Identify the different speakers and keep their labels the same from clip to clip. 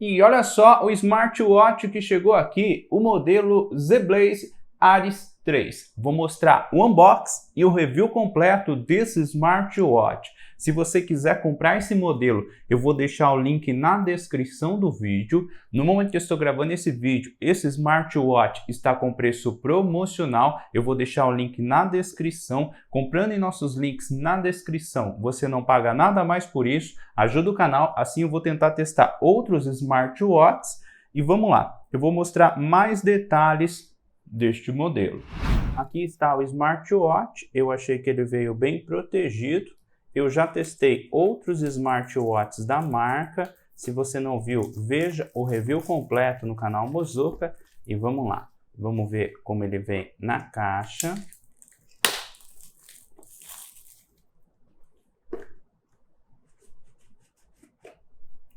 Speaker 1: E olha só o smartwatch que chegou aqui, o modelo Z-Blaze Ares 3. Vou mostrar o unboxing e o review completo desse smartwatch. Se você quiser comprar esse modelo, eu vou deixar o link na descrição do vídeo. No momento que eu estou gravando esse vídeo, esse smartwatch está com preço promocional. Eu vou deixar o link na descrição. Comprando em nossos links na descrição, você não paga nada mais por isso. Ajuda o canal, assim eu vou tentar testar outros smartwatches. E vamos lá, eu vou mostrar mais detalhes deste modelo. Aqui está o smartwatch. Eu achei que ele veio bem protegido. Eu já testei outros smartwatches da marca. Se você não viu, veja o review completo no canal Mozoka. E vamos lá. Vamos ver como ele vem na caixa.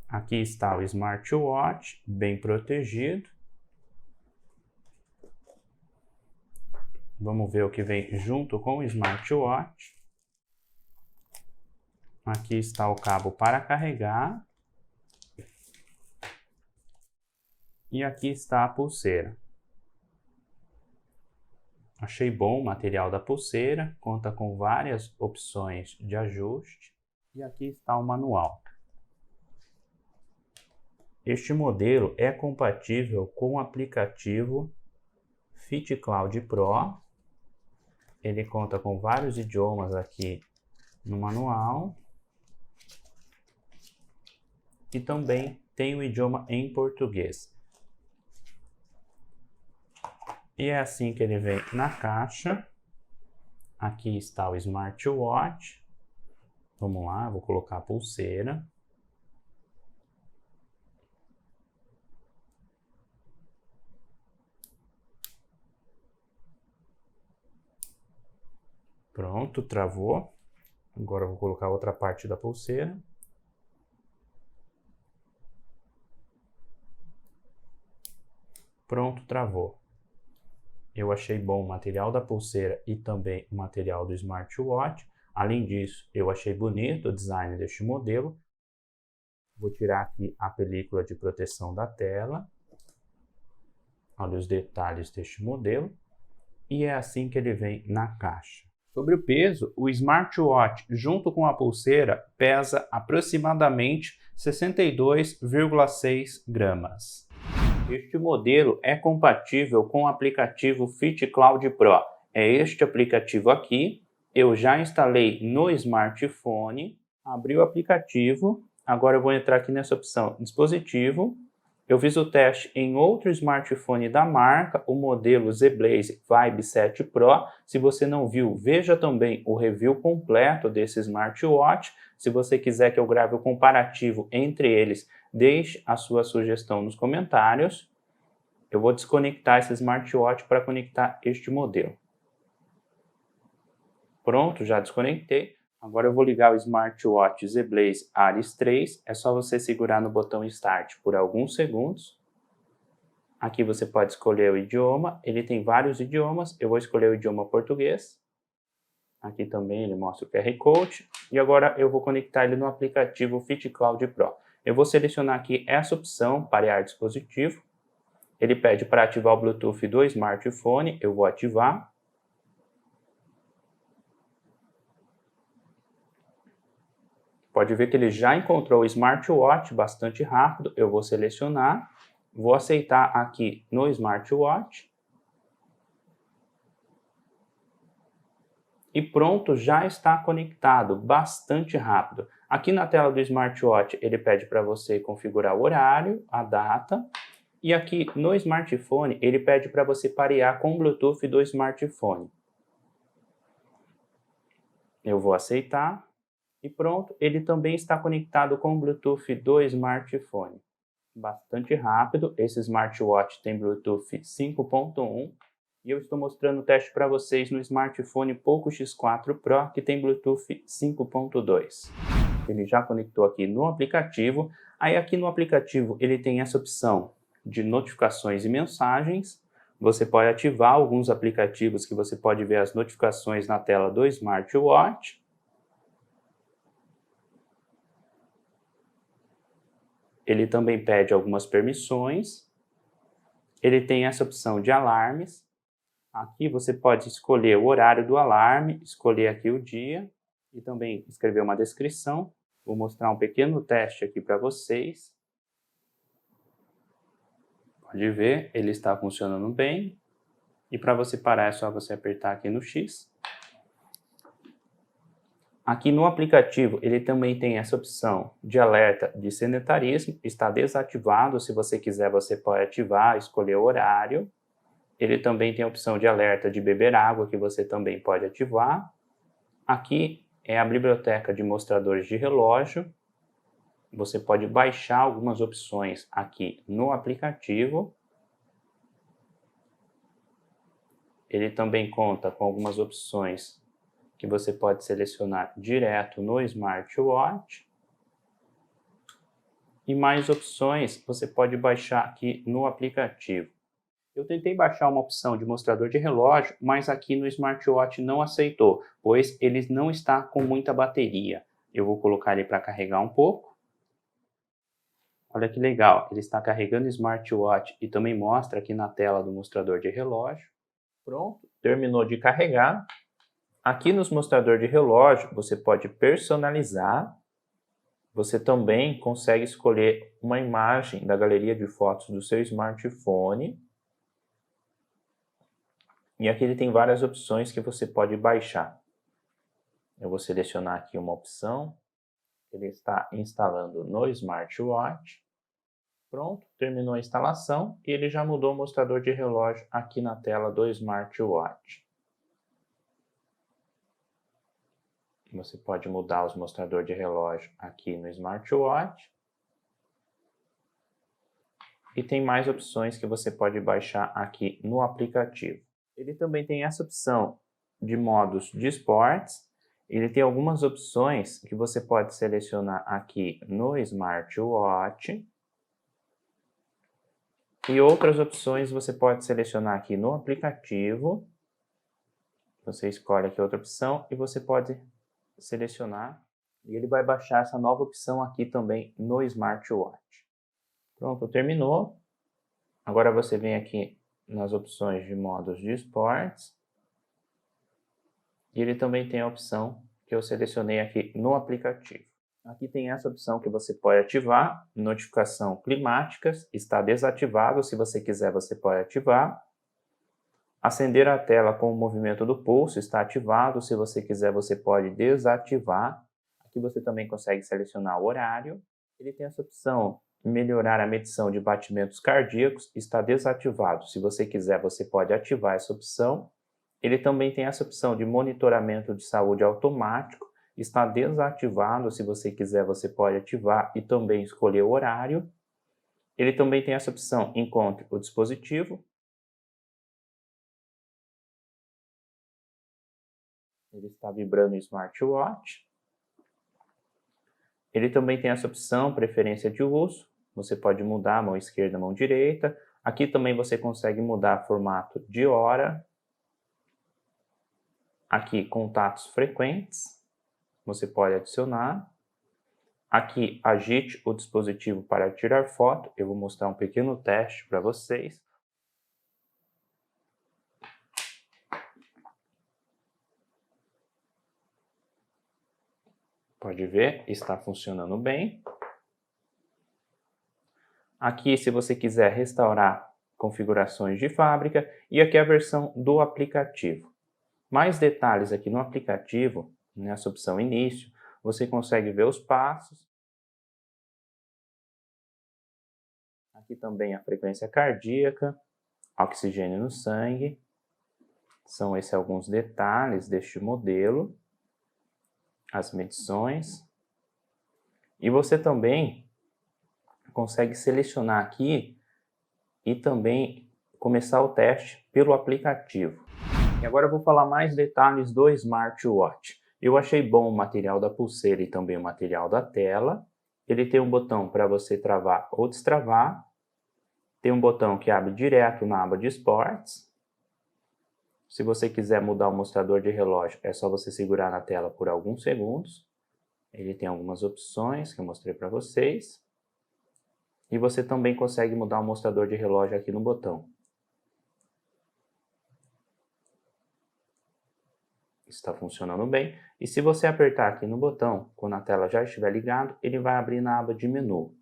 Speaker 1: Aqui está o smartwatch, bem protegido. Vamos ver o que vem junto com o smartwatch. Aqui está o cabo para carregar. E aqui está a pulseira. Achei bom o material da pulseira, conta com várias opções de ajuste. E aqui está o manual. Este modelo é compatível com o aplicativo FitCloud Pro. Ele conta com vários idiomas aqui no manual. E também tem o idioma em português. E é assim que ele vem na caixa. Aqui está o smartwatch. Vamos lá, vou colocar a pulseira. Pronto, travou. Agora eu vou colocar outra parte da pulseira. Pronto, travou. Eu achei bom o material da pulseira e também o material do smartwatch. Além disso, eu achei bonito o design deste modelo. Vou tirar aqui a película de proteção da tela. Olha os detalhes deste modelo. E é assim que ele vem na caixa. Sobre o peso, o smartwatch junto com a pulseira pesa aproximadamente 62,6 gramas. Este modelo é compatível com o aplicativo FitCloud Pro. É este aplicativo aqui. Eu já instalei no smartphone. Abri o aplicativo. Agora eu vou entrar aqui nessa opção dispositivo. Eu fiz o teste em outro smartphone da marca, o modelo Z-Blaze Vibe 7 Pro. Se você não viu, veja também o review completo desse smartwatch. Se você quiser que eu grave o comparativo entre eles, deixe a sua sugestão nos comentários. Eu vou desconectar esse smartwatch para conectar este modelo. Pronto, já desconectei. Agora eu vou ligar o smartwatch Z-Blaze Ares 3. É só você segurar no botão Start por alguns segundos. Aqui você pode escolher o idioma. Ele tem vários idiomas. Eu vou escolher o idioma português. Aqui também ele mostra o QR Code. E agora eu vou conectar ele no aplicativo FitCloud Pro. Eu vou selecionar aqui essa opção, parear dispositivo. Ele pede para ativar o Bluetooth do smartphone. Eu vou ativar. Pode ver que ele já encontrou o smartwatch bastante rápido. Eu vou selecionar, vou aceitar aqui no smartwatch. E pronto, já está conectado bastante rápido. Aqui na tela do smartwatch ele pede para você configurar o horário, a data. E aqui no smartphone ele pede para você parear com o Bluetooth do smartphone. Eu vou aceitar. E pronto, ele também está conectado com o Bluetooth do smartphone. Bastante rápido, esse smartwatch tem Bluetooth 5.1 e eu estou mostrando o teste para vocês no smartphone Poco X4 Pro que tem Bluetooth 5.2. Ele já conectou aqui no aplicativo. Aí aqui no aplicativo ele tem essa opção de notificações e mensagens. Você pode ativar alguns aplicativos que você pode ver as notificações na tela do smartwatch. ele também pede algumas permissões. Ele tem essa opção de alarmes. Aqui você pode escolher o horário do alarme, escolher aqui o dia e também escrever uma descrição. Vou mostrar um pequeno teste aqui para vocês. Pode ver, ele está funcionando bem. E para você parar é só você apertar aqui no X. Aqui no aplicativo ele também tem essa opção de alerta de sedentarismo. Está desativado, se você quiser você pode ativar, escolher o horário. Ele também tem a opção de alerta de beber água, que você também pode ativar. Aqui é a biblioteca de mostradores de relógio. Você pode baixar algumas opções aqui no aplicativo. Ele também conta com algumas opções que você pode selecionar direto no smartwatch. E mais opções você pode baixar aqui no aplicativo. Eu tentei baixar uma opção de mostrador de relógio, mas aqui no smartwatch não aceitou, pois ele não está com muita bateria. Eu vou colocar ele para carregar um pouco. Olha que legal, ele está carregando o smartwatch e também mostra aqui na tela do mostrador de relógio. Pronto, terminou de carregar. Aqui nos mostrador de relógio você pode personalizar. Você também consegue escolher uma imagem da galeria de fotos do seu smartphone. E aqui ele tem várias opções que você pode baixar. Eu vou selecionar aqui uma opção. Ele está instalando no smartwatch. Pronto, terminou a instalação e ele já mudou o mostrador de relógio aqui na tela do smartwatch. Você pode mudar os mostradores de relógio aqui no smartwatch. E tem mais opções que você pode baixar aqui no aplicativo. Ele também tem essa opção de modos de esportes. Ele tem algumas opções que você pode selecionar aqui no smartwatch. E outras opções você pode selecionar aqui no aplicativo. Você escolhe aqui outra opção e você pode selecionar. E ele vai baixar essa nova opção aqui também no smartwatch. Pronto, terminou. Agora você vem aqui nas opções de modos de esportes. E ele também tem a opção que eu selecionei aqui no aplicativo. Aqui tem essa opção que você pode ativar, notificação climáticas, está desativado, se você quiser você pode ativar. Acender a tela com o movimento do pulso está ativado, se você quiser você pode desativar. Aqui você também consegue selecionar o horário. Ele tem essa opção, melhorar a medição de batimentos cardíacos, está desativado, se você quiser você pode ativar essa opção. Ele também tem essa opção de monitoramento de saúde automático, está desativado, se você quiser você pode ativar e também escolher o horário. Ele também tem essa opção, encontre o dispositivo. Ele está vibrando o smartwatch. Ele também tem essa opção, preferência de uso. Você pode mudar a mão esquerda, a mão direita. Aqui também você consegue mudar formato de hora. Aqui, contatos frequentes. Você pode adicionar. Aqui, agite o dispositivo para tirar foto. Eu vou mostrar um pequeno teste para vocês. Pode ver, está funcionando bem. Aqui, se você quiser restaurar configurações de fábrica. E aqui a versão do aplicativo. Mais detalhes aqui no aplicativo, nessa opção início, você consegue ver os passos. Aqui também a frequência cardíaca, oxigênio no sangue. São esses alguns detalhes deste modelo. As medições. E você também consegue selecionar aqui e também começar o teste pelo aplicativo. E agora eu vou falar mais detalhes do smartwatch. Eu achei bom o material da pulseira e também o material da tela. Ele tem um botão para você travar ou destravar. Tem um botão que abre direto na aba de esportes. Se você quiser mudar o mostrador de relógio, é só você segurar na tela por alguns segundos. Ele tem algumas opções que eu mostrei para vocês. E você também consegue mudar o mostrador de relógio aqui no botão. Está funcionando bem. E se você apertar aqui no botão, quando a tela já estiver ligada, ele vai abrir na aba de menu.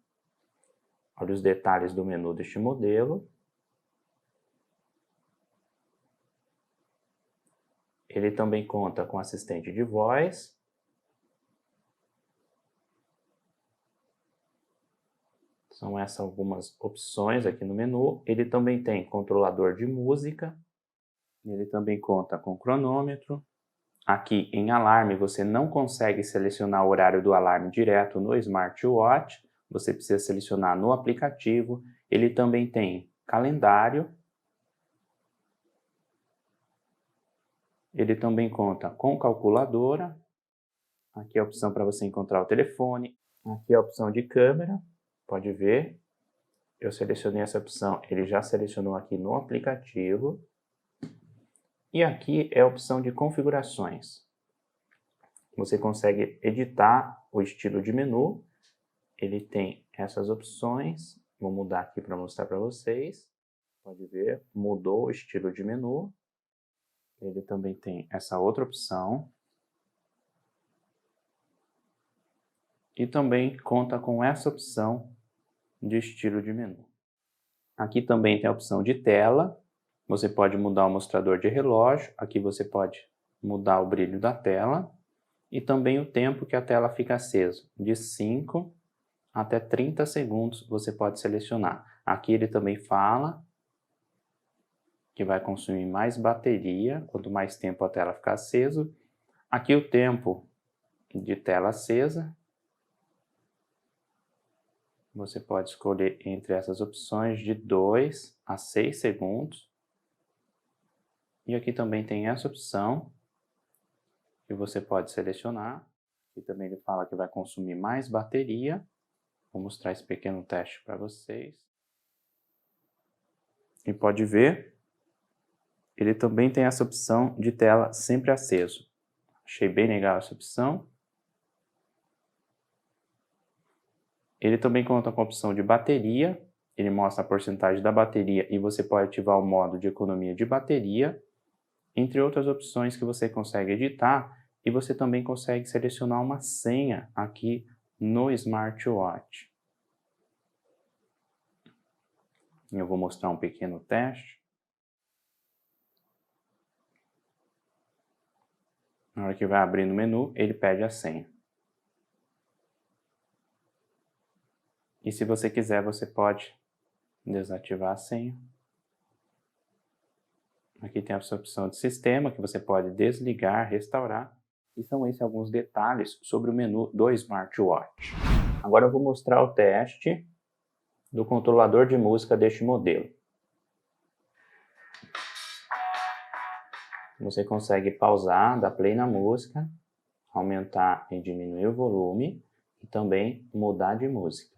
Speaker 1: Olha os detalhes do menu deste modelo. Ele também conta com assistente de voz. São essas algumas opções aqui no menu. Ele também tem controlador de música. Ele também conta com cronômetro. Aqui em alarme você não consegue selecionar o horário do alarme direto no smartwatch. Você precisa selecionar no aplicativo. Ele também tem calendário. Ele também conta com calculadora. Aqui é a opção para você encontrar o telefone. Aqui é a opção de câmera. Pode ver. Eu selecionei essa opção. Ele já selecionou aqui no aplicativo. E aqui é a opção de configurações. Você consegue editar o estilo de menu. Ele tem essas opções. Vou mudar aqui para mostrar para vocês. Pode ver, mudou o estilo de menu. Ele também tem essa outra opção. E também conta com essa opção de estilo de menu. Aqui também tem a opção de tela. Você pode mudar o mostrador de relógio. Aqui você pode mudar o brilho da tela. E também o tempo que a tela fica acesa. De 5 até 30 segundos você pode selecionar. Aqui ele também fala que vai consumir mais bateria, quanto mais tempo a tela ficar acesa. Aqui o tempo de tela acesa. Você pode escolher entre essas opções de 2 a 6 segundos. E aqui também tem essa opção que você pode selecionar. Aqui também ele fala que vai consumir mais bateria. Vou mostrar esse pequeno teste para vocês. E pode ver, ele também tem essa opção de tela sempre aceso. Achei bem legal essa opção. Ele também conta com a opção de bateria. Ele mostra a porcentagem da bateria e você pode ativar o modo de economia de bateria, entre outras opções que você consegue editar. E você também consegue selecionar uma senha aqui no smartwatch. Eu vou mostrar um pequeno teste. Na hora que vai abrir no menu, ele pede a senha. E se você quiser, você pode desativar a senha. Aqui tem a sua opção de sistema, que você pode desligar, restaurar. E são esses alguns detalhes sobre o menu do smartwatch. Agora eu vou mostrar o teste do controlador de música deste modelo. Você consegue pausar, dar play na música, aumentar e diminuir o volume e também mudar de música.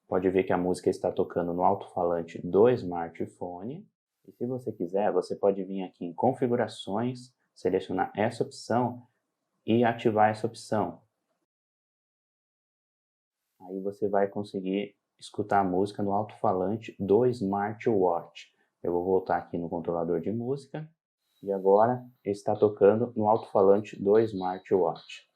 Speaker 1: Pode ver que a música está tocando no alto-falante do smartphone. E se você quiser, você pode vir aqui em configurações, selecionar essa opção e ativar essa opção. Aí você vai conseguir escutar a música no alto-falante do smartwatch. Eu vou voltar aqui no controlador de música e agora está tocando no alto-falante do smartwatch.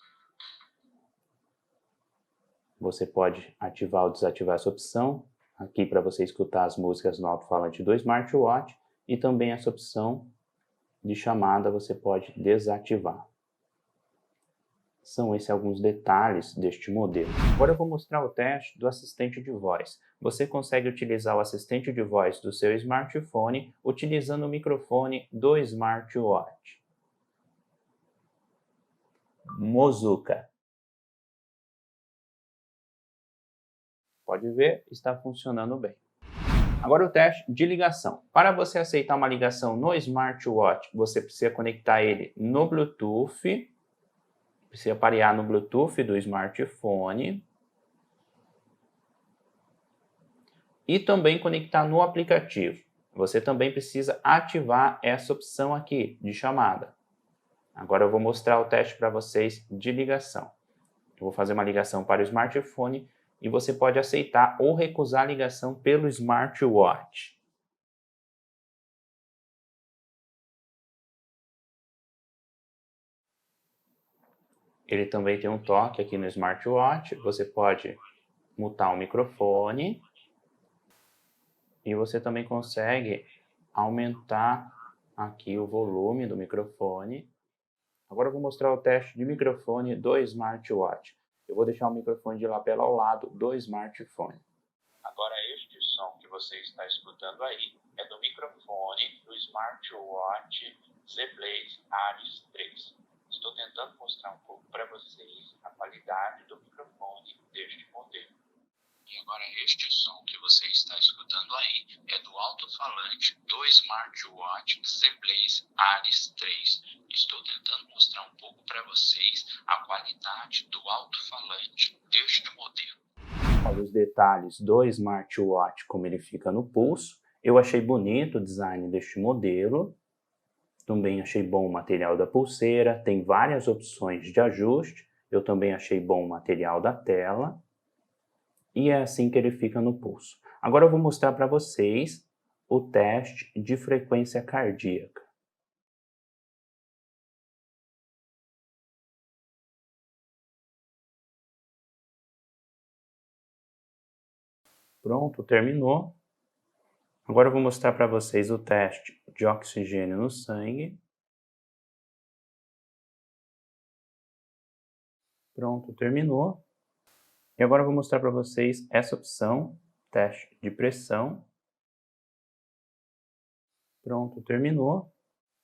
Speaker 1: Você pode ativar ou desativar essa opção aqui para você escutar as músicas no alto-falante do smartwatch e também essa opção de chamada você pode desativar. São esses alguns detalhes deste modelo. Agora eu vou mostrar o teste do assistente de voz. Você consegue utilizar o assistente de voz do seu smartphone utilizando o microfone do smartwatch. Mozuka. Pode ver, está funcionando bem. Agora o teste de ligação. Para você aceitar uma ligação no smartwatch, você precisa conectar ele no Bluetooth. Precisa parear no Bluetooth do smartphone. E também conectar no aplicativo. Você também precisa ativar essa opção aqui de chamada. Agora eu vou mostrar o teste para vocês de ligação. Eu vou fazer uma ligação para o smartphone e você pode aceitar ou recusar a ligação pelo smartwatch. Ele também tem um toque aqui no smartwatch, você pode mutar o microfone e você também consegue aumentar aqui o volume do microfone. Agora eu vou mostrar o teste de microfone do smartwatch. Eu vou deixar o microfone de lapela ao lado do smartphone. Agora este som que você está escutando aí é do microfone do smartwatch ZBlaze Aris 3. Estou tentando mostrar um pouco para vocês a qualidade do microfone deste modelo. E agora este som que você está escutando aí é do alto-falante do smartwatch ZBlaze Aris 3. Estou tentando mostrar um pouco para vocês a qualidade do alto-falante deste modelo. Olha os detalhes do smartwatch, como ele fica no pulso. Eu achei bonito o design deste modelo. Também achei bom o material da pulseira, tem várias opções de ajuste. Eu também achei bom o material da tela. E é assim que ele fica no pulso. Agora eu vou mostrar para vocês o teste de frequência cardíaca. Pronto, terminou. Agora eu vou mostrar para vocês o teste de oxigênio no sangue. Pronto, terminou. E agora eu vou mostrar para vocês essa opção, teste de pressão. Pronto, terminou.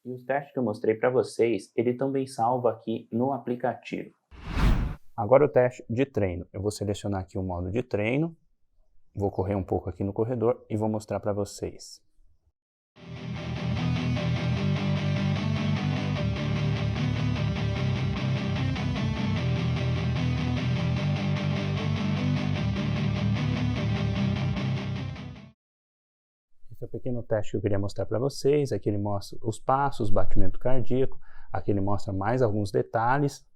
Speaker 1: E os testes que eu mostrei para vocês, ele também salva aqui no aplicativo. Agora o teste de treino. Eu vou selecionar aqui o modo de treino. Vou correr um pouco aqui no corredor e vou mostrar para vocês. Esse é o pequeno teste que eu queria mostrar para vocês. Aqui ele mostra os passos, batimento cardíaco. Aqui ele mostra mais alguns detalhes.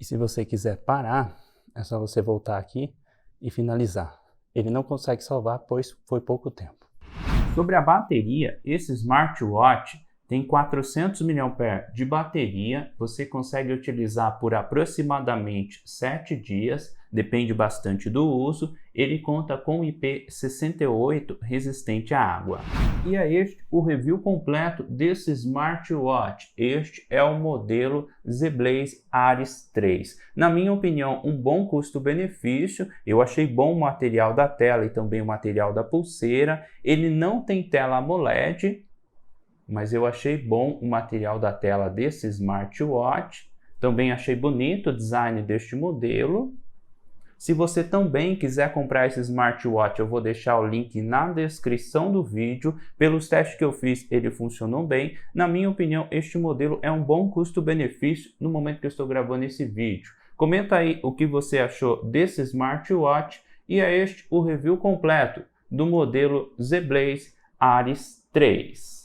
Speaker 1: E se você quiser parar, é só você voltar aqui e finalizar. Ele não consegue salvar, pois foi pouco tempo. Sobre a bateria, esse smartwatch tem 400 mAh de bateria. Você consegue utilizar por aproximadamente 7 dias, depende bastante do uso. Ele conta com IP68 resistente à água. E é este o review completo desse smartwatch. Este é o modelo ZBlaze Aris 3. Na minha opinião, um bom custo-benefício. Eu achei bom o material da tela e também o material da pulseira. Ele não tem tela AMOLED, mas eu achei bom o material da tela desse smartwatch. Também achei bonito o design deste modelo. Se você também quiser comprar esse smartwatch, eu vou deixar o link na descrição do vídeo. Pelos testes que eu fiz, ele funcionou bem. Na minha opinião, este modelo é um bom custo-benefício no momento que eu estou gravando esse vídeo. Comenta aí o que você achou desse smartwatch. E é este o review completo do modelo ZBlaze Aris 3.